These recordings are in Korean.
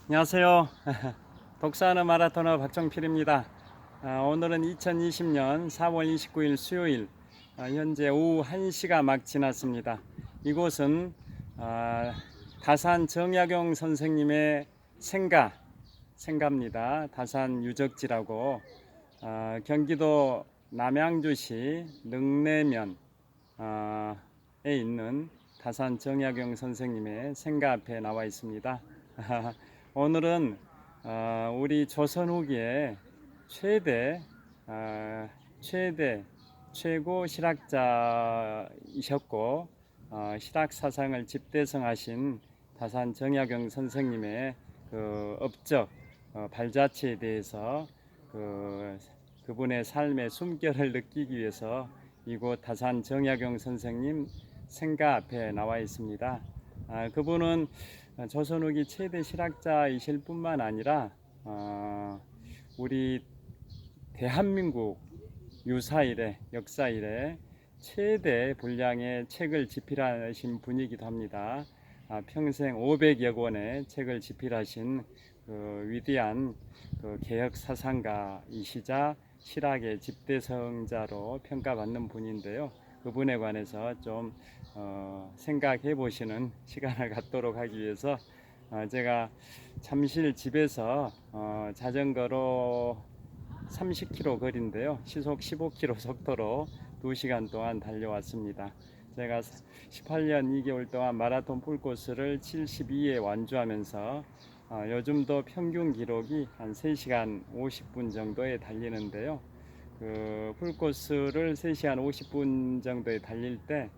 안녕하세요. 독서하는 마라토너 박정필입니다. 오늘은 2020년 4월 29일 수요일, 현재 오후 1시가 막 지났습니다. 이곳은 다산 정약용 선생님의 생가입니다. 다산 유적지라고, 경기도 남양주시 능내면에 있는 다산 정약용 선생님의 생가 앞에 나와 있습니다. 오늘은 우리 조선 후기에 최고 실학자이셨고, 실학 사상을 집대성하신 다산 정약용 선생님의 그 업적, 발자취에 대해서 그분의 삶의 숨결을 느끼기 위해서 이곳 다산 정약용 선생님 생가 앞에 나와 있습니다. 그분은 조선 후기 최대 실학자이실 뿐만 아니라 우리 대한민국 역사 이래 최대 분량의 책을 집필하신 분이기도 합니다. 평생 500여 권의 책을 집필하신 위대한 개혁 사상가이시자 실학의 집대성자로 평가받는 분인데요. 그분에 관해서 좀 생각해 보시는 시간을 갖도록 하기 위해서 제가 잠실 집에서 자전거로 30km 거리인데요, 시속 15km 속도로 2시간 동안 달려왔습니다. 제가 18년 2개월 동안 마라톤 풀코스를 72회 완주하면서 요즘도 평균 기록이 한 3시간 50분 정도에 달리는데요. 풀코스를 3시간 50분 정도에 달릴 때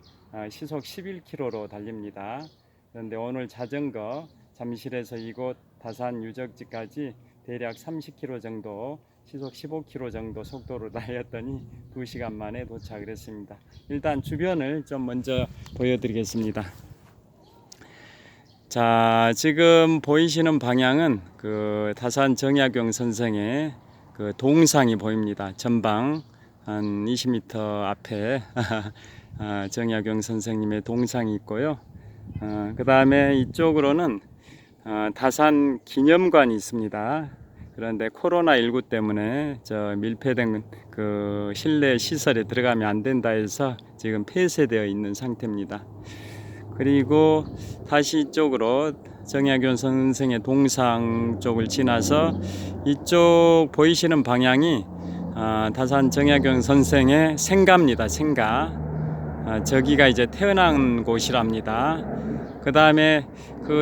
시속 11km로 달립니다. 그런데 오늘 자전거 잠실에서 이곳 다산 유적지까지 대략 30km 정도, 시속 15km 정도 속도로 달렸더니 2시간 만에 도착을 했습니다. 일단 주변을 좀 먼저 보여드리겠습니다. 자, 지금 보이시는 방향은 다산 정약용 선생의 동상이 보입니다. 전방 한 20m 앞에 정약용 선생님의 동상이 있고요. 그 다음에 이쪽으로는 다산 기념관이 있습니다. 그런데 코로나19 때문에 밀폐된 실내 시설에 들어가면 안 된다 해서 지금 폐쇄되어 있는 상태입니다. 그리고 다시 이쪽으로 정약용 선생의 동상 쪽을 지나서 이쪽 보이시는 방향이 다산 정약용 선생의 생가입니다. 저기가 이제 태어난 곳이랍니다. 그 다음에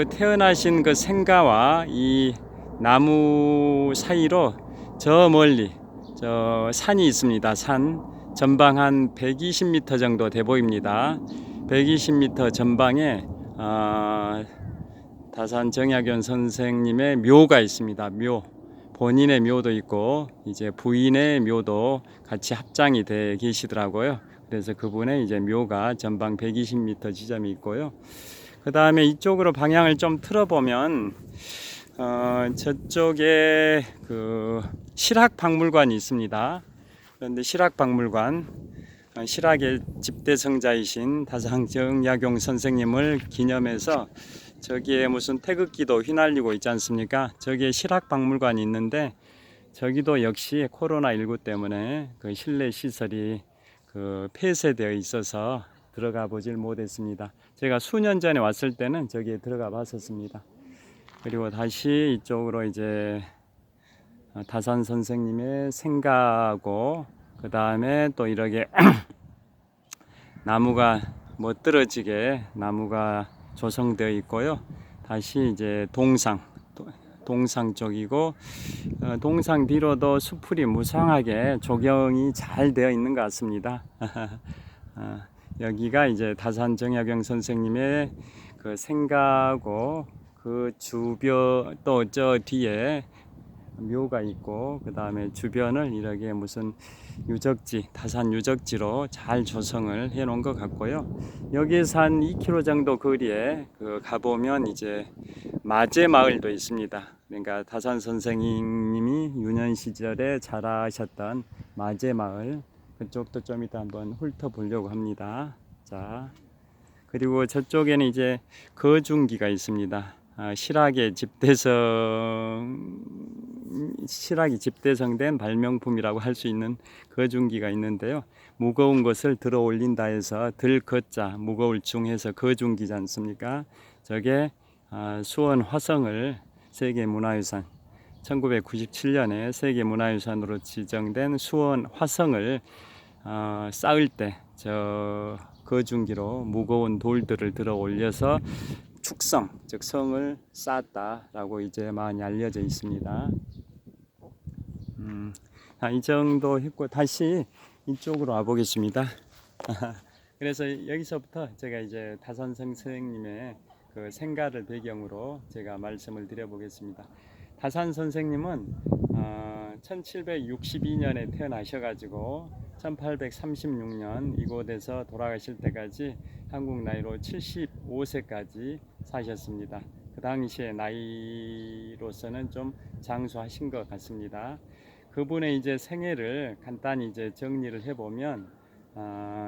태어나신 생가와 이 나무 사이로 저 멀리 산이 있습니다. 산 전방 한 120m 정도 돼 보입니다. 120m 전방에 다산 정약용 선생님의 묘가 있습니다. 본인의 묘도 있고 이제 부인의 묘도 같이 합장이 돼 계시더라고요. 그래서 그분의 이제 묘가 전방 120m 지점이 있고요. 그 다음에 이쪽으로 방향을 좀 틀어보면 저쪽에 실학박물관이 있습니다. 그런데 실학박물관, 실학의 집대성자이신 다산 정약용 선생님을 기념해서 저기에 무슨 태극기도 휘날리고 있지 않습니까? 저기에 실학박물관이 있는데 저기도 역시 코로나19 때문에 실내 시설이 폐쇄되어 있어서 들어가 보질 못했습니다. 제가 수년 전에 왔을 때는 저기에 들어가 봤었습니다. 그리고 다시 이쪽으로 이제 다산 선생님의 생가하고, 그 다음에 또 이렇게 나무가 멋들어지게 나무가 조성되어 있고요. 다시 이제 동상 쪽이고, 동상 뒤로도 수풀이 무성하게 조경이 잘 되어 있는 것 같습니다. 여기가 이제 다산 정약용 선생님의 생가하고, 주변 또 저 뒤에 묘가 있고, 그 다음에 주변을 이렇게 무슨 다산 유적지로 잘 조성을 해 놓은 것 같고요. 여기에서 한 2km 정도 거리에 가보면 이제 마제 마을도 있습니다. 그러니까 다산 선생님이 유년 시절에 자라셨던 마제 마을, 그쪽도 좀 이따 한번 훑어보려고 합니다. 자, 그리고 저쪽에는 이제 거중기가 있습니다. 실학이 집대성된 발명품이라고 할 수 있는 거중기가 있는데요. 무거운 것을 들어 올린다 해서 들거자 무거울 중해서 거중기지 않습니까? 저게 수원 화성을 세계문화유산 1997년에 세계문화유산으로 지정된 수원 화성을 쌓을 때 저 거중기로 무거운 돌들을 들어 올려서 축성, 즉 성을 쌓았다라고 이제 많이 알려져 있습니다. 이 정도 했고 다시 이쪽으로 와 보겠습니다. 그래서 여기서부터 제가 이제 다산 선생님의 그 생가를 배경으로 제가 말씀을 드려보겠습니다. 다산 선생님은 1762년에 태어나셔가지고 1836년 이곳에서 돌아가실 때까지 한국 나이로 75세까지 사셨습니다. 그 당시의 나이로서는 좀 장수하신 것 같습니다. 그분의 이제 생애를 간단히 이제 정리를 해보면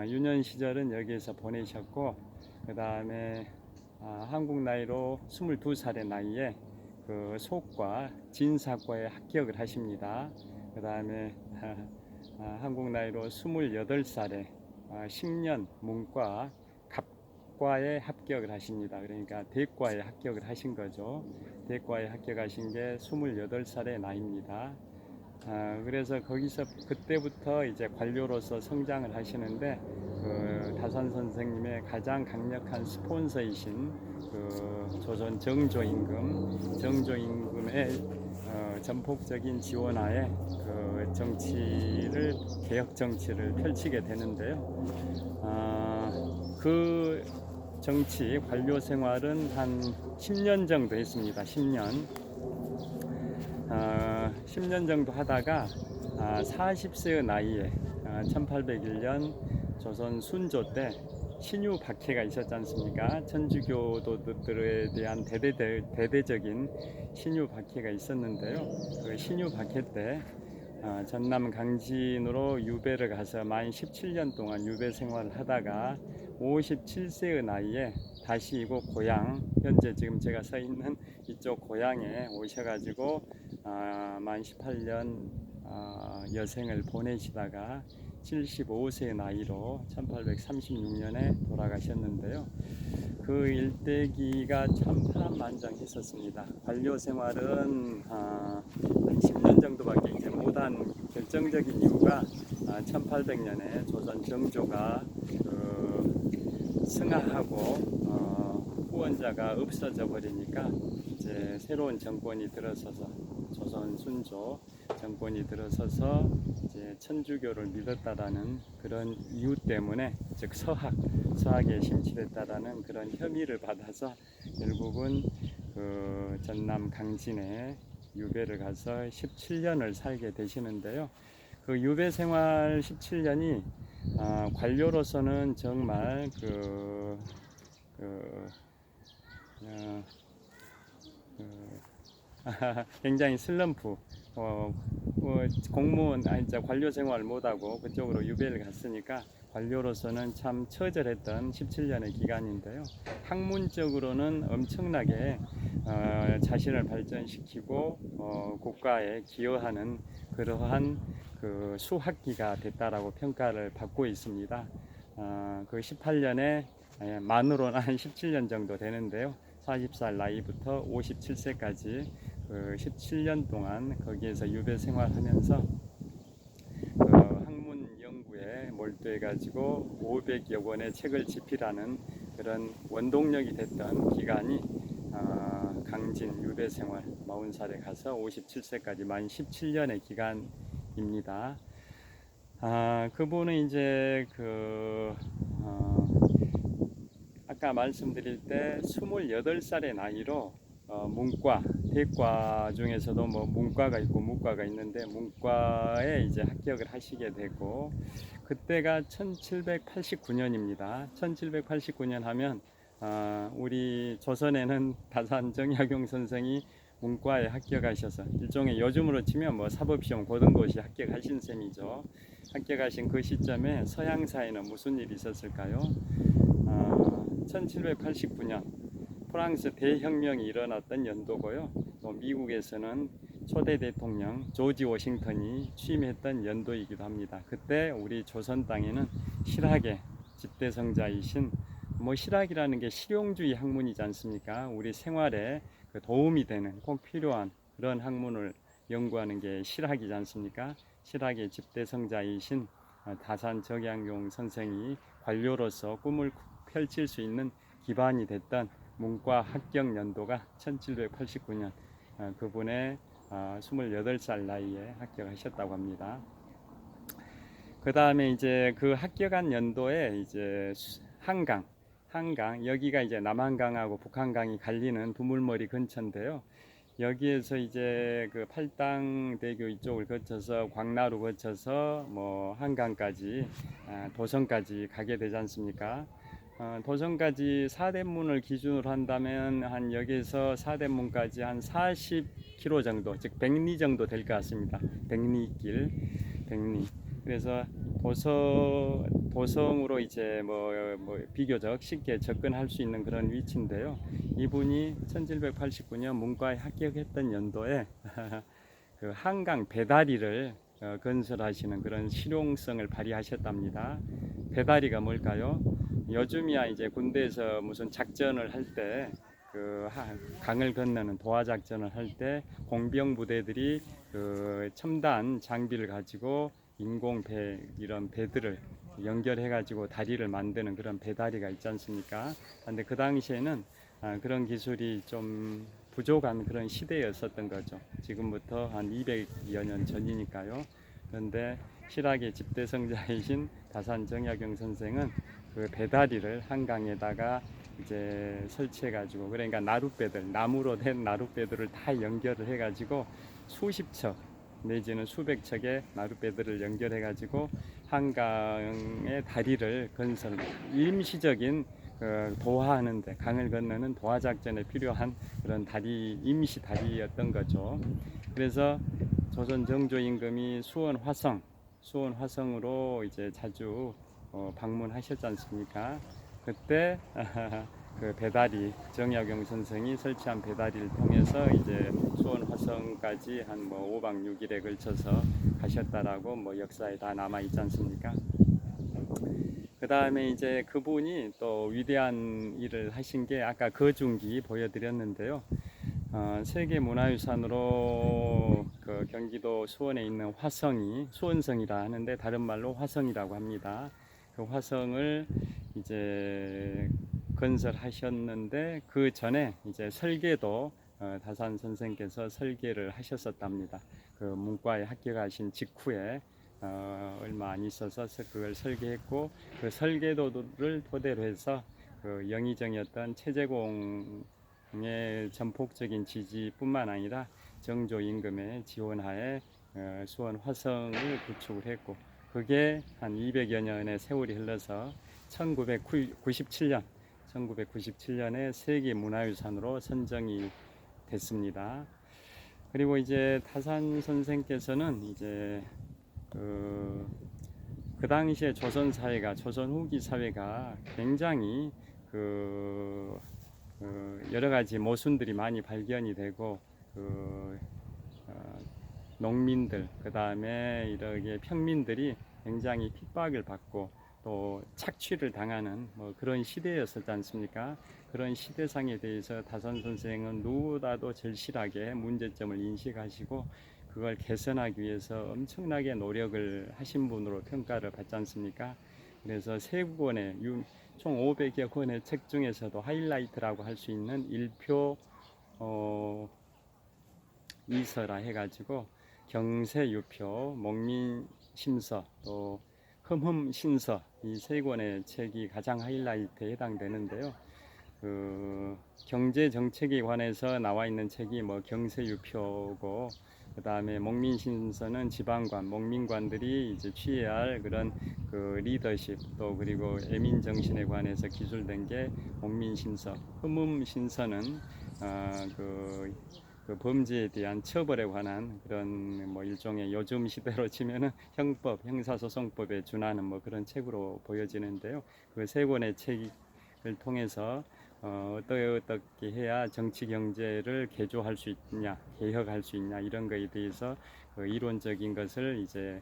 유년 시절은 여기에서 보내셨고 그 다음에 한국 나이로 22살의 나이에 그 속과 진사과에 합격을 하십니다. 그 다음에 한국 나이로 28살에 10년 문과 갑과에 합격을 하십니다. 그러니까 대과에 합격을 하신 거죠. 대과에 합격하신 게 28살의 나이입니다. 그래서 거기서 그때부터 이제 관료로서 성장을 하시는데 그 다산 선생님의 가장 강력한 스폰서이신 그 조선 정조임금의 전폭적인 지원하에 그 개혁 정치를 펼치게 되는데요. 그 정치 관료 생활은 한 10년 정도 했습니다. 10년 정도 하다가 40세의 나이에 1801년 조선 순조 때 신유 박해가 있었지 않습니까? 천주교도들에 대한 대대적인 신유 박해가 있었는데요. 그 신유 박해 때 전남 강진으로 유배를 가서 만 17년 동안 유배 생활을 하다가 57세의 나이에 다시 이곳 고향, 현재 지금 제가 서 있는 이쪽 고향에 오셔가지고 만 18년 여생을 보내시다가 75세의 나이로 1836년에 돌아가셨는데요. 그 일대기가 참 파란만장했었습니다. 관료 생활은 한 10년 정도밖에 이제 못한 결정적인 이유가 1800년에 조선 정조가 승하하고 후원자가 없어져 버리니까 이제 새로운 정권이 들어서서 조선 순조 정권이 들어서서 이제 천주교를 믿었다라는 그런 이유 때문에 즉 서학에 심취했다라는 그런 혐의를 받아서 결국은 그 전남 강진에 유배를 가서 17년을 살게 되시는데요. 그 유배 생활 17년이 관료로서는 정말 굉장히 슬럼프, 공무원, 관료 생활 못하고 그쪽으로 유배를 갔으니까 관료로서는 참 처절했던 17년의 기간인데요. 학문적으로는 엄청나게 자신을 발전시키고 국가에 기여하는 그러한 그 수학기가 됐다라고 평가를 받고 있습니다. 그 18년에 만으로는 한 17년 정도 되는데요. 40살 나이부터 57세까지 그 17년 동안 거기에서 유배 생활하면서 그 학문 연구에 몰두해 가지고 500여 권의 책을 집필하는 그런 원동력이 됐던 기간이 강진 유배 생활 40살에 가서 57세까지 만 17년의 기간입니다. 그분은 이제 아까 말씀드릴 때 28살의 나이로 문과, 대과 중에서도 뭐 문과가 있고 무과가 있는데 문과에 이제 합격을 하시게 되고 그때가 1789년입니다. 1789년 하면 우리 조선에는 다산 정약용 선생이 문과에 합격하셔서 일종의 요즘으로 치면 뭐 사법시험 고등고시 합격하신 셈이죠. 합격하신 그 시점에 서양 사회는 무슨 일이 있었을까요? 1789년 프랑스 대혁명이 일어났던 연도고요. 또 미국에서는 초대 대통령 조지 워싱턴이 취임했던 연도이기도 합니다. 그때 우리 조선 땅에는 실학의 집대성자이신 실학이라는 게 실용주의 학문이지 않습니까? 우리 생활에 그 도움이 되는 꼭 필요한 그런 학문을 연구하는 게 실학이지 않습니까? 실학의 집대성자이신 다산 정약용 선생이 관료로서 꿈을 펼칠 수 있는 기반이 됐던 문과 합격 연도가 1789년, 그분의 28살 나이에 합격하셨다고 합니다. 그 다음에 이제 그 합격한 연도에 이제 한강 여기가 이제 남한강하고 북한강이 갈리는 두물머리 근처인데요. 여기에서 이제 그 팔당대교 이쪽을 거쳐서 광나루 거쳐서 한강까지, 도성까지 가게 되지 않습니까? 도성까지 사대문을 기준으로 한다면 한 여기서 사대문까지 한 40km 정도, 즉 백리 정도 될 것 같습니다. 백리길, 백리. 그래서 도성으로 이제 비교적 쉽게 접근할 수 있는 그런 위치인데요. 이분이 1789년 문과에 합격했던 연도에 그 한강 배다리를 건설하시는 그런 실용성을 발휘하셨답니다. 배다리가 뭘까요? 요즘이야 이제 군대에서 무슨 작전을 할 때 그 강을 건너는 도하 작전을 할 때 공병 부대들이 그 첨단 장비를 가지고 인공 배, 이런 배들을 연결해 가지고 다리를 만드는 그런 배다리가 있지 않습니까? 근데 그 당시에는 그런 기술이 좀 부족한 그런 시대였었던 거죠. 지금부터 한 200여 년 전이니까요. 그런데 실학의 집대성자이신 다산 정약용 선생은 그 배다리를 한강에다가 이제 설치해 가지고, 그러니까 나룻배들, 나무로 된 나룻배들을 다 연결을 해 가지고 수십 척 내지는 수백 척의 나룻배들을 연결해 가지고 한강의 다리를 건설, 임시적인 도하하는데, 강을 건너는 도하 작전에 필요한 그런 다리, 임시 다리였던 거죠. 그래서 조선 정조 임금이 수원 화성으로 이제 자주 방문하셨지 않습니까? 그때 그 배다리, 정약용 선생이 설치한 배다리를 통해서 이제 수원 화성까지 한 5박 6일에 걸쳐서 가셨다라고 역사에 다 남아 있지 않습니까? 그 다음에 이제 그분이 또 위대한 일을 하신 게 아까 거중기 보여드렸는데요. 세계문화유산으로 그 경기도 수원에 있는 화성이 수원성이라 하는데 다른 말로 화성이라고 합니다. 그 화성을 이제 건설하셨는데 그 전에 이제 설계도 다산 선생께서 설계를 하셨었답니다. 그 문과에 합격하신 직후에 얼마 안 있어서 그걸 설계했고, 그 설계도를 토대로 해서 그 영의정이었던 최재공의 전폭적인 지지뿐만 아니라 정조 임금의 지원하에 수원 화성을 구축을 했고, 그게 한 200여 년의 세월이 흘러서 1997년에 세계문화유산으로 선정이 됐습니다. 그리고 이제 다산 선생께서는 이제 그 당시에 조선 사회가, 조선 후기 사회가 굉장히 여러 가지 모순들이 많이 발견이 되고, 농민들, 그 다음에 이렇게 평민들이 굉장히 핍박을 받고 또 착취를 당하는 그런 시대였었지 않습니까? 그런 시대상에 대해서 다산 선생은 누구보다도 절실하게 문제점을 인식하시고 그걸 개선하기 위해서 엄청나게 노력을 하신 분으로 평가를 받지 않습니까? 그래서 세 권의 총 500여 권의 책 중에서도 하이라이트라고 할 수 있는 일표 이서라 해가지고 경세유표, 목민심서, 또 흠흠신서, 이 세 권의 책이 가장 하이라이트에 해당되는데요. 그 경제 정책에 관해서 나와 있는 책이 경세유표고, 그 다음에 목민신서는 지방관, 목민관들이 이제 취해야 할 그런 그 리더십, 또 그리고 애민 정신에 관해서 기술된 게 목민신서. 흠흠신서는 그 범죄에 대한 처벌에 관한 그런 일종의 요즘 시대로 치면은 형법, 형사소송법에 준하는 그런 책으로 보여지는데요. 그 세 권의 책을 통해서 어떻게 해야 정치 경제를 개조할 수 있냐, 개혁할 수 있냐 이런 거에 대해서 그 이론적인 것을 이제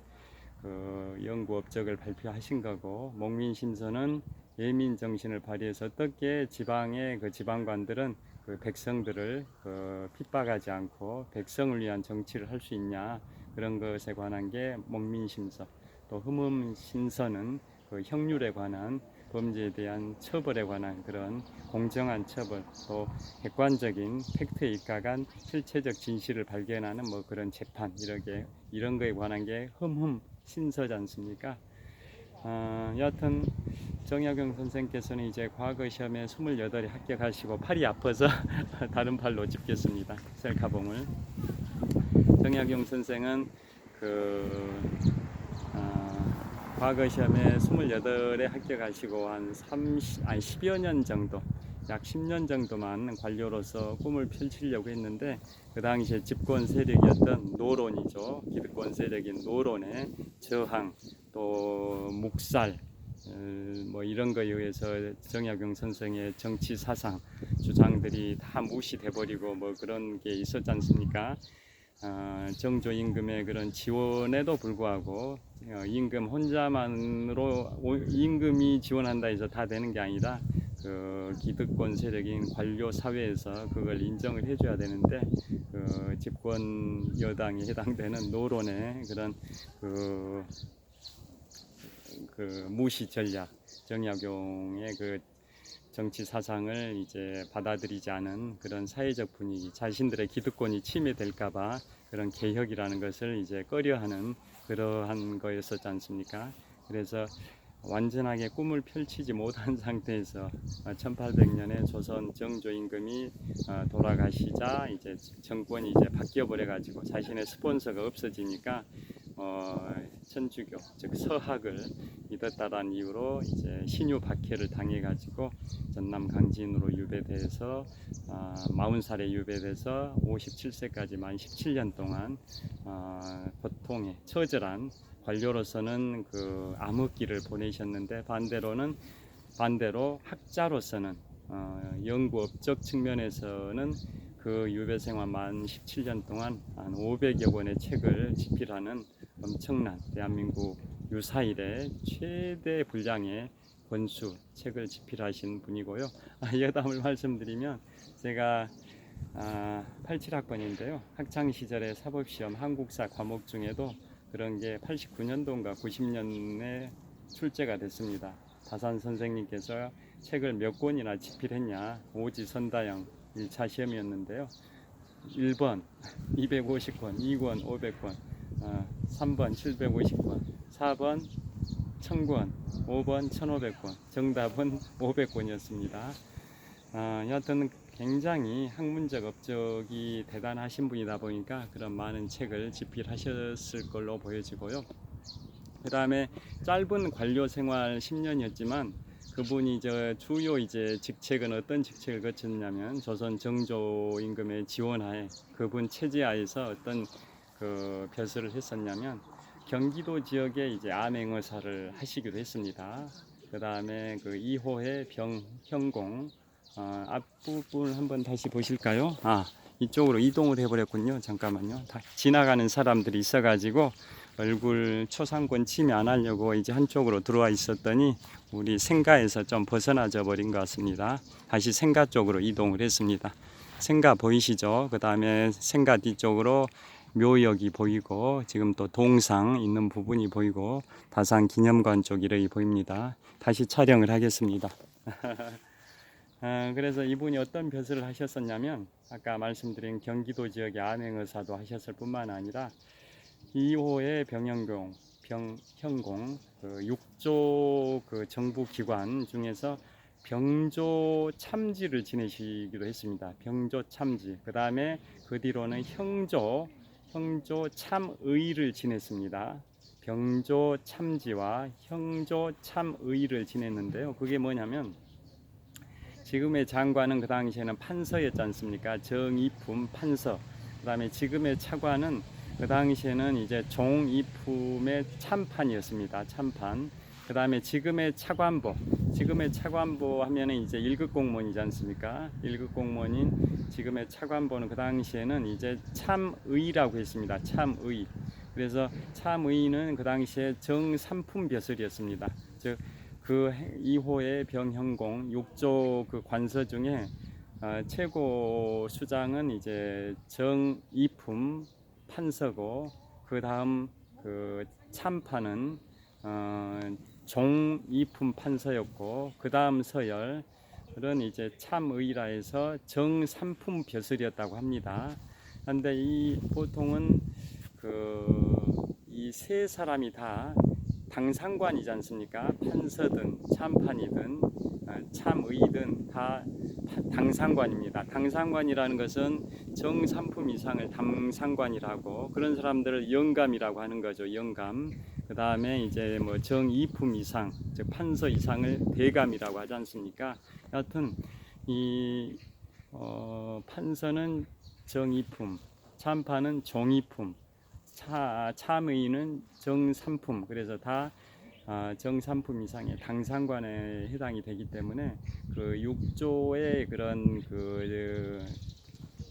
그 연구 업적을 발표하신 거고, 목민심서는 예민 정신을 발휘해서 어떻게 지방의 그 지방관들은 그 백성들을 그 핍박하지 않고 백성을 위한 정치를 할 수 있냐, 그런 것에 관한 게 목민심서. 또 흠음신서는 그 형률에 관한, 범죄에 대한 처벌에 관한 그런 공정한 처벌, 또 객관적인 팩트에 입각한 실체적 진실을 발견하는 뭐 그런 재판, 이런 거에 관한 게 흠흠 신서지 않습니까? 여하튼 정약용 선생께서는 이제 과거 시험에 28에 합격하시고 팔이 아파서 다른 팔로 짚겠습니다. 셀카봉을. 정약용 선생은 그 과거 시험에 28에 합격하시고 한 10여 년 정도, 약 10년 정도만 관료로서 꿈을 펼치려고 했는데, 그 당시에 집권 세력이었던 노론이죠. 기득권 세력인 노론의 저항, 또 묵살, 뭐 이런 거에 의해서 정약용 선생의 정치 사상 주장들이 다 무시돼 버리고 뭐 그런 게 있었지 않습니까? 정조 임금의 그런 지원에도 불구하고 임금 혼자만으로, 임금이 지원한다 해서 다 되는 게 아니라 그 기득권 세력인 관료 사회에서 그걸 인정을 해줘야 되는데, 그 집권 여당에 해당되는 노론의 그런 그 무시 전략, 정약용의 그 정치 사상을 이제 받아들이지 않은 그런 사회적 분위기, 자신들의 기득권이 침해될까봐 그런 개혁이라는 것을 이제 꺼려하는 그러한 거였었지 않습니까? 그래서 완전하게 꿈을 펼치지 못한 상태에서 1800년에 조선 정조 임금이 돌아가시자 이제 정권이 이제 바뀌어 버려 가지고 자신의 스폰서가 없어지니까 천주교, 즉 서학을 믿었다라는 이유로 이제 신유 박해를 당해 가지고 전남 강진으로 유배돼서 40살에 유배돼서 57세까지 만 17년 동안 고통에 처절한 관료로서는 그 암흑기를 보내셨는데, 반대로 학자로서는 연구 업적 측면에서는 그 유배 생활 만 17년 동안 한 500여 권의 책을 집필하는 엄청난 대한민국 유사일의 최대 분량의 권수 책을 집필하신 분이고요. 여담을 말씀드리면, 제가 87학번인데요. 학창 시절에 사법시험 한국사 과목 중에도 그런 게 89년도인가 90년에 출제가 됐습니다. 다산 선생님께서 책을 몇 권이나 집필했냐, 오지선다형 1차 시험이었는데요. 1번 250권, 2권 500권, 3번 750권, 4번 1000권, 5번 1500권, 정답은 500권이었습니다. 여하튼 굉장히 학문적 업적이 대단하신 분이다 보니까 그런 많은 책을 집필하셨을 걸로 보여지고요. 그 다음에 짧은 관료 생활 10년이었지만 그분이 주요 이제 직책은 어떤 직책을 거쳤냐면, 조선 정조 임금의 지원하에, 그분 체제하에서 어떤 그 벼슬을 했었냐면, 경기도 지역에 이제 암행의사를 하시기도 했습니다. 그 다음에 그 2호의 병형공, 앞부분 한번 다시 보실까요? 이쪽으로 이동을 해버렸군요. 잠깐만요. 다 지나가는 사람들이 있어가지고 얼굴 초상권 침해 안 하려고 이제 한쪽으로 들어와 있었더니 우리 생가에서 좀 벗어나져 버린 것 같습니다. 다시 생가 쪽으로 이동을 했습니다. 생가 보이시죠? 그 다음에 생가 뒤쪽으로 묘역이 보이고, 지금 또 동상 있는 부분이 보이고, 다산 기념관 쪽 이렇게 보입니다. 다시 촬영을 하겠습니다. 그래서 이분이 어떤 벼슬을 하셨었냐면, 아까 말씀드린 경기도 지역의 암행의사도 하셨을 뿐만 아니라 2호의 병형공, 그 6조 그 정부 기관 중에서 병조 참지를 지내시기도 했습니다. 병조 참지. 그 다음에 그 뒤로는 형조 참의를 지냈습니다. 병조 참지와 형조 참의를 지냈는데요. 그게 뭐냐면, 지금의 장관은 그 당시에는 판서였지 않습니까? 정이품 판서. 그 다음에 지금의 차관은 그 당시에는 이제 종이품의 참판이었습니다. 참판. 그 다음에 지금의 차관보. 지금의 차관보 하면은 이제 1급 공무원이지 않습니까? 1급 공무원인 지금의 차관보는 그 당시에는 이제 참의라고 했습니다. 참의. 그래서 참의는 그 당시에 정삼품 벼슬이었습니다. 즉 그 2호의 병형공 6조 그 관서 중에 최고 수장은 이제 정이품 판서고, 그 다음 그 참판은 종이품 판서였고, 그 다음 서열은 이제 참의라 해서 정삼품 벼슬이었다고 합니다. 그런데 이 보통은 이 세 사람이 다 당상관이지 않습니까? 판서든 참판이든 참의든 다 당상관입니다. 당상관이라는 것은 정삼품 이상을 당상관이라고, 그런 사람들을 영감이라고 하는 거죠. 영감. 그 다음에 이제 뭐 정이품 이상, 즉 판서 이상을 대감이라고 하지 않습니까? 여하튼 이 판서는 정이품, 참판은 종이품, 참의는 정삼품, 그래서 다 정삼품 이상의 당상관에 해당이 되기 때문에 그 6조의 그런 그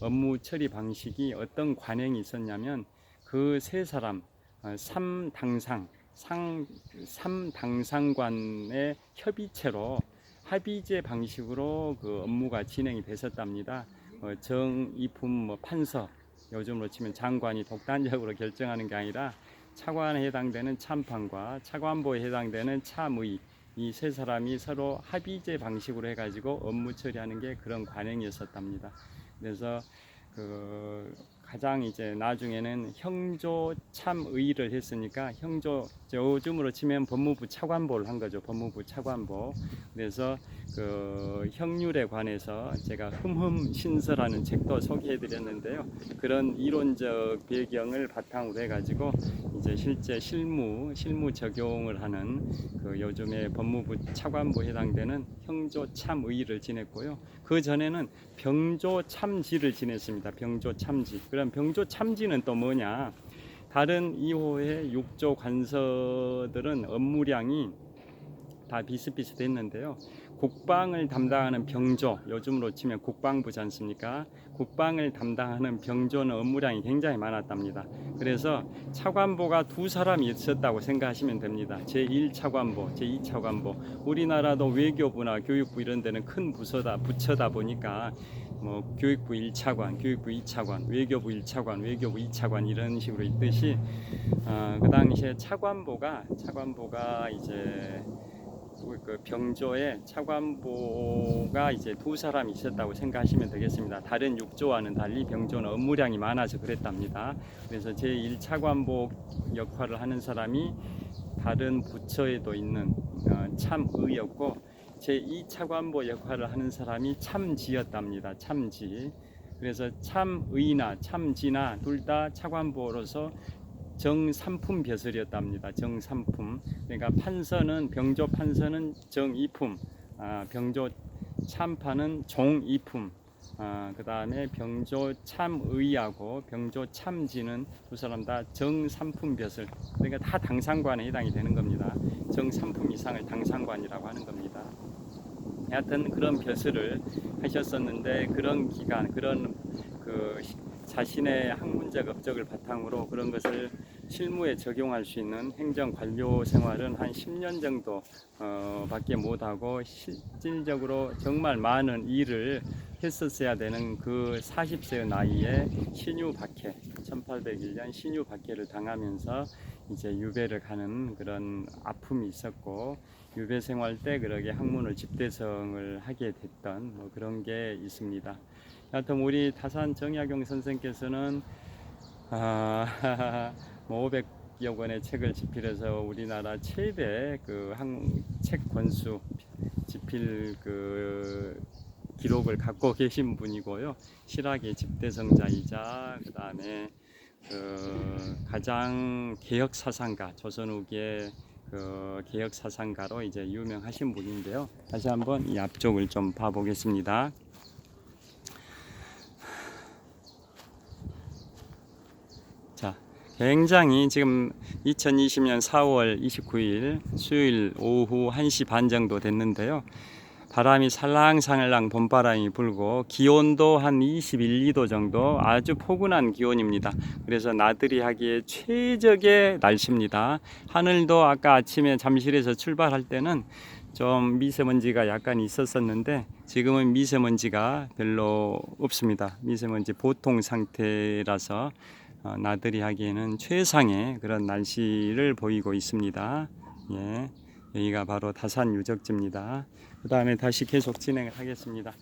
업무 처리 방식이 어떤 관행이 있었냐면, 그 세 사람 삼당상관의 협의체로 합의제 방식으로 그 업무가 진행이 됐었답니다. 정이품 뭐 판서, 요즘으로 치면 장관이 독단적으로 결정하는 게 아니라 차관에 해당되는 참판과 차관보에 해당되는 참의, 이 세 사람이 서로 합의제 방식으로 해가지고 업무 처리하는 게 그런 관행이었었답니다. 그래서 그 가장 이제 나중에는 형조 참의를 했으니까 형조, 요즘으로 치면 법무부 차관보를 한 거죠. 법무부 차관보. 그래서 그 형률에 관해서 제가 흠흠신서라는 책도 소개해 드렸는데요. 그런 이론적 배경을 바탕으로 해가지고 이제 실제 실무 적용을 하는 그 요즘에 법무부 차관보에 해당되는 형조 참의를 지냈고요. 그 전에는 병조 참지를 지냈습니다. 병조 참지. 그럼 병조 참지는 또 뭐냐? 다른 2호의 6조 관서들은 업무량이 다 비슷비슷했는데요. 국방을 담당하는 병조, 요즘으로 치면 국방부지 않습니까? 국방을 담당하는 병조는 업무량이 굉장히 많았답니다. 그래서 차관보가 두 사람이 있었다고 생각하시면 됩니다. 제1차관보, 제2차관보. 우리나라도 외교부나 교육부 이런 데는 큰 부처다 보니까 뭐 교육부 1차관, 교육부 2차관, 외교부 1차관, 외교부 2차관 이런 식으로 있듯이 그 당시에 차관보가 이제 그 병조에 차관보가 이제 두 사람이 있었다고 생각하시면 되겠습니다. 다른 6조와는 달리 병조는 업무량이 많아서 그랬답니다. 그래서 제1차관보 역할을 하는 사람이 다른 부처에도 있는 참의였고, 제2차관보 역할을 하는 사람이 참지였답니다. 참지. 그래서 참의나 참지나 둘 다 차관보로서 정삼품 벼슬이었답니다. 정삼품. 그러니까 판서는 병조 판서는 정이품, 병조 참판은 종이품, 그 다음에 병조 참의하고 병조 참지는 두 사람 다 정삼품 벼슬. 그러니까 다 당상관에 해당이 되는 겁니다. 정삼품 이상을 당상관이라고 하는 겁니다. 하여튼 그런 벼슬을 하셨었는데, 그런 기간, 그런 그 자신의 학문적 업적을 바탕으로 그런 것을 실무에 적용할 수 있는 행정 관료 생활은 한 10년 정도 밖에 못하고, 실질적으로 정말 많은 일을 했었어야 되는 그 40세의 나이에 신유박해, 1801년 신유박해를 당하면서 이제 유배를 가는 그런 아픔이 있었고, 유배 생활 때 그러게 학문을 집대성을 하게 됐던 뭐 그런 게 있습니다. 하여튼 우리 타산 정약용 선생께서는 뭐 500여 권의 책을 집필해서 우리나라 최대 그 책 권수 집필 그 기록을 갖고 계신 분이고요. 실학의 집대성자이자 그 다음에 그 가장 개혁 사상가, 조선 후기의 그 개혁 사상가로 이제 유명하신 분인데요. 다시 한번 이 앞쪽을 좀 봐보겠습니다. 자, 굉장히 지금 2020년 4월 29일 수요일 오후 1시 반 정도 됐는데요. 바람이 살랑살랑 봄바람이 불고 기온도 한 21, 2도 정도 아주 포근한 기온입니다. 그래서 나들이 하기에 최적의 날씨입니다. 하늘도 아까 아침에 잠실에서 출발할 때는 좀 미세먼지가 약간 있었었는데 지금은 미세먼지가 별로 없습니다. 미세먼지 보통 상태라서 나들이 하기에는 최상의 그런 날씨를 보이고 있습니다. 예, 여기가 바로 다산 유적지입니다. 그 다음에 다시 계속 진행을 하겠습니다.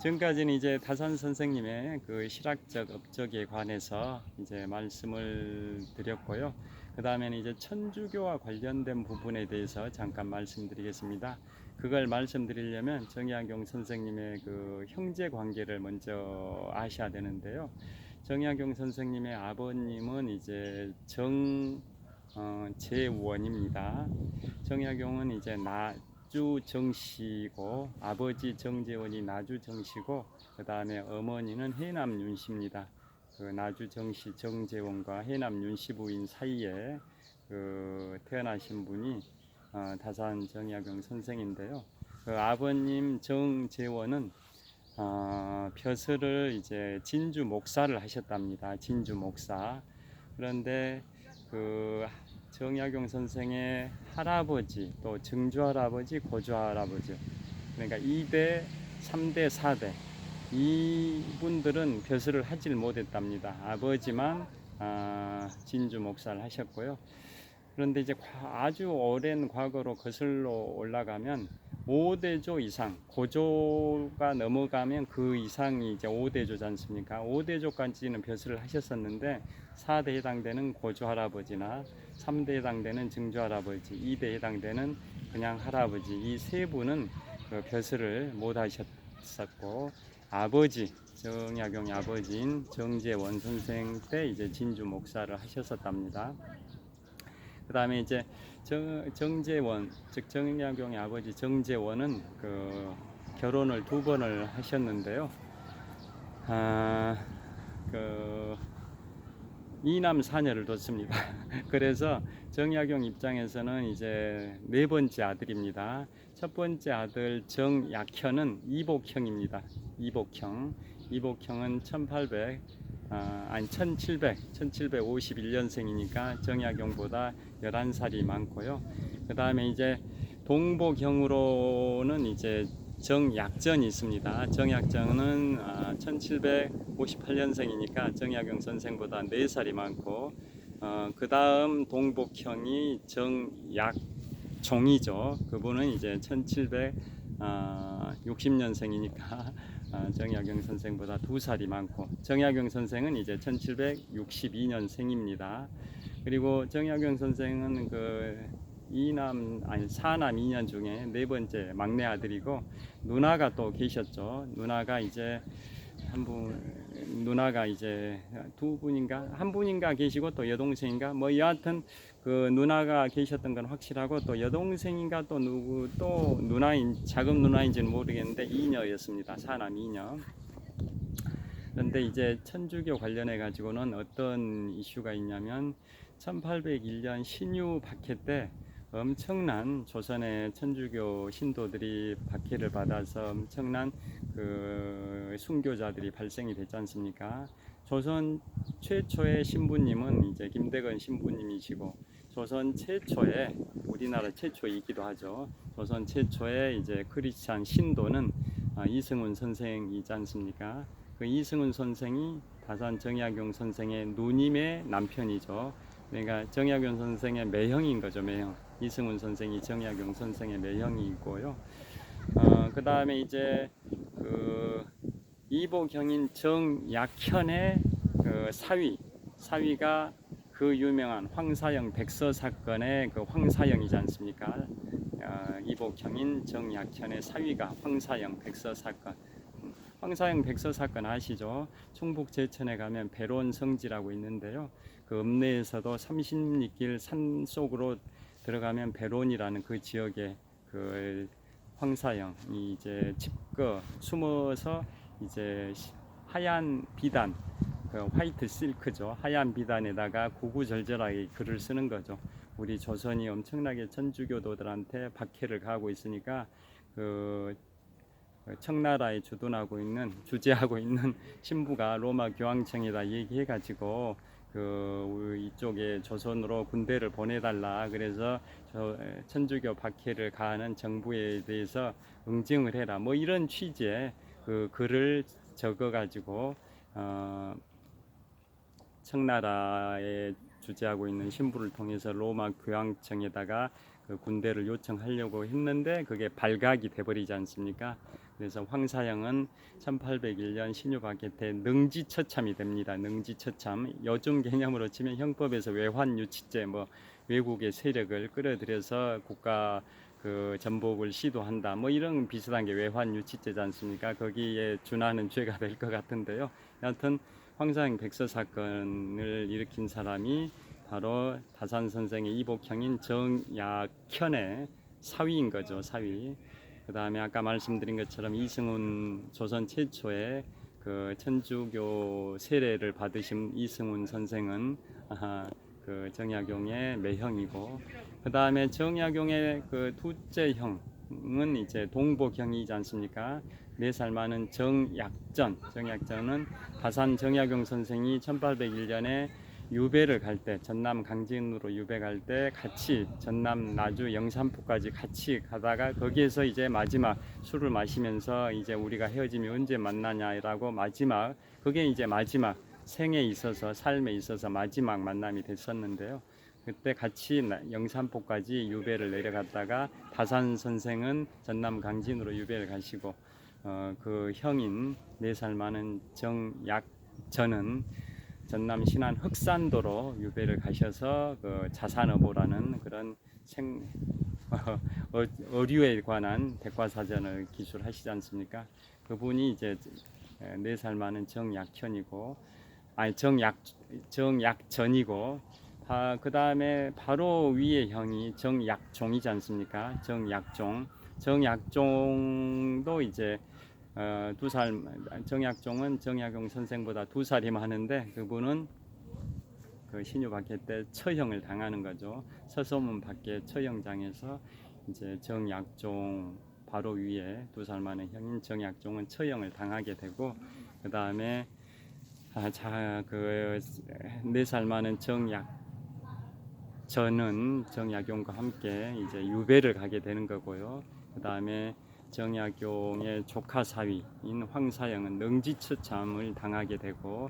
지금까지는 이제 다산 선생님의 그 실학적 업적에 관해서 이제 말씀을 드렸고요. 그 다음에는 이제 천주교와 관련된 부분에 대해서 잠깐 말씀드리겠습니다. 그걸 말씀드리려면 정약용 선생님의 그 형제 관계를 먼저 아셔야 되는데요. 정약용 선생님의 아버님은 이제 정재원입니다. 정약용은 이제 나주 정씨고 아버지 정재원이 나주 정씨고 그 다음에 어머니는 해남 윤씨입니다. 그 나주 정씨 정재원과 해남 윤씨 부인 사이에 그 태어나신 분이 다산 정약용 선생인데요. 그 아버님 정재원은 벼슬을 이제 진주 목사를 하셨답니다. 진주 목사. 그런데 그 정약용 선생의 할아버지, 또 증조 할아버지, 고조 할아버지, 그러니까 2대, 3대, 4대 이분들은 벼슬을 하질 못했답니다. 아버지만 진주 목사를 하셨고요. 그런데 이제 아주 오랜 과거로 거슬러 올라가면 5대조 이상, 고조가 넘어가면 그 이상이 이제 5대조지 않습니까? 5대조까지는 벼슬을 하셨었는데 4대 해당되는 고조 할아버지나 3대 해당되는 증조 할아버지, 2대 해당되는 그냥 할아버지 이 세 분은 그 벼슬을 못 하셨었고 아버지 정약용의 아버지인 정재원 선생 때 이제 진주 목사를 하셨었답니다. 그 다음에 이제 정재원, 즉 정약용의 아버지 정재원은 그 결혼을 2번을 하셨는데요. 그 2남 4녀를 뒀습니다. 그래서 정약용 입장에서는 이제 4번째 아들입니다. 첫 번째 아들 정약현은 이복형입니다. 이복형은 1751년생이니까 정약용보다 11살이 많고요. 그 다음에 이제 동복형으로는 이제 정약전이 있습니다. 정약전은 1758년생이니까 정약용 선생보다 4살이 많고 그 다음 동복형이 정약종이죠. 그분은 이제 1760년생이니까 정약용 선생보다 2살이 많고 정약용 선생은 이제 1762년생입니다. 그리고 정약용 선생은 그 4남 2녀 중에 4번째 막내 아들이고 누나가 또 계셨죠. 누나가 이제 누나가 이제 2분인가 1분인가 계시고 또 여동생인가 뭐 여하튼 그 누나가 계셨던 건 확실하고 또 여동생인가 또 누구 또 누나인 작은 누나인지는 모르겠는데 2녀였습니다. 4남 2녀. 그런데 이제 천주교 관련해 가지고는 어떤 이슈가 있냐면 1801년 신유 박해 때 엄청난 조선의 천주교 신도들이 박해를 받아서 엄청난 그 순교자들이 발생이 됐지 않습니까? 조선 최초의 신부님은 이제 김대건 신부님이시고 조선 최초의 우리나라 최초이기도 하죠. 조선 최초의 이제 크리스찬 신도는 이승훈 선생이지 않습니까? 그 이승훈 선생이 다산 정약용 선생의 누님의 남편이죠. 그러니까 정약용 선생의 매형인 거죠. 매형. 이승훈 선생이 정약용 선생의 매형이 있고요. 그 다음에 이제 그 이복형인 정약현의 그 사위가 그 유명한 황사형 백서 사건의 그 황사형이지 않습니까? 이복형인 정약현의 사위가 황사형 백서 사건. 황사형 백서 사건 아시죠? 충북 제천에 가면 배론 성지라고 있는데요. 그 읍내에서도 30리길 산 속으로 들어가면 배론이라는 그 지역에 그 황사형이 이제 숨어서 이제 하얀 비단 그 화이트 실크죠. 하얀 비단에다가 구구절절하게 글을 쓰는 거죠. 우리 조선이 엄청나게 천주교도들한테 박해를 가하고 있으니까 그 청나라에 주재하고 있는 신부가 로마 교황청에다 얘기해 가지고 이쪽에 조선으로 군대를 보내달라, 그래서 천주교 박해를 가하는 정부에 대해서 응징을 해라, 뭐 이런 취지의 그 글을 적어 가지고 청나라에 주재하고 있는 신부를 통해서 로마 교황청에다가 그 군대를 요청하려고 했는데 그게 발각이 돼버리지 않습니까? 그래서 황사영은 1801년 신유박해 때 능지처참이 됩니다. 능지처참, 요즘 개념으로 치면 형법에서 외환유치죄, 뭐 외국의 세력을 끌어들여서 국가 그 전복을 시도한다, 뭐 이런 비슷한 게 외환유치죄지 않습니까? 거기에 준하는 죄가 될 것 같은데요. 여하튼 황사영 백서 사건을 일으킨 사람이 바로 다산 선생의 이복형인 정약현의 사위인 거죠. 사위. 그 다음에 아까 말씀드린 것처럼 이승훈, 조선 최초의 그 천주교 세례를 받으신 이승훈 선생은 그 정약용의 매형이고, 그 다음에 정약용의 그 둘째 형은 이제 동복형이지 않습니까? 4살 많은 정약전은 다산 정약용 선생이 1801년에 유배를 갈 때, 전남 강진으로 유배 갈 때 같이 전남 나주 영산포까지 같이 가다가 거기에서 이제 마지막 술을 마시면서 이제 우리가 헤어지면 언제 만나냐라고 마지막, 그게 이제 마지막 생에 있어서, 삶에 있어서 마지막 만남이 됐었는데요. 그때 같이 영산포까지 유배를 내려갔다가 다산 선생은 전남 강진으로 유배를 가시고 그 형인 4살 많은 정약전은 전남 신안 흑산도로 유배를 가셔서 그 자산어보라는 그런 어류에 관한 백과사전을 기술하시지 않습니까? 그분이 이제 4살 많은 정약현이고, 정약전이고, 그 다음에 바로 위에 형이 정약종이지 않습니까? 정약종도 이제 2살, 정약종은 정약용 선생보다 2살이 많은데 그분은 그 신유박해 때 처형을 당하는 거죠. 서소문 밖에 처형당해서 이제 정약종 바로 위에 2살 많은 형인 정약종은 처형을 당하게 되고, 그 다음에 그 4살 많은 정약전은 정약용과 함께 이제 유배를 가게 되는 거고요. 그 다음에 정약용의 조카 사위인 황사영은 능지처참을 당하게 되고,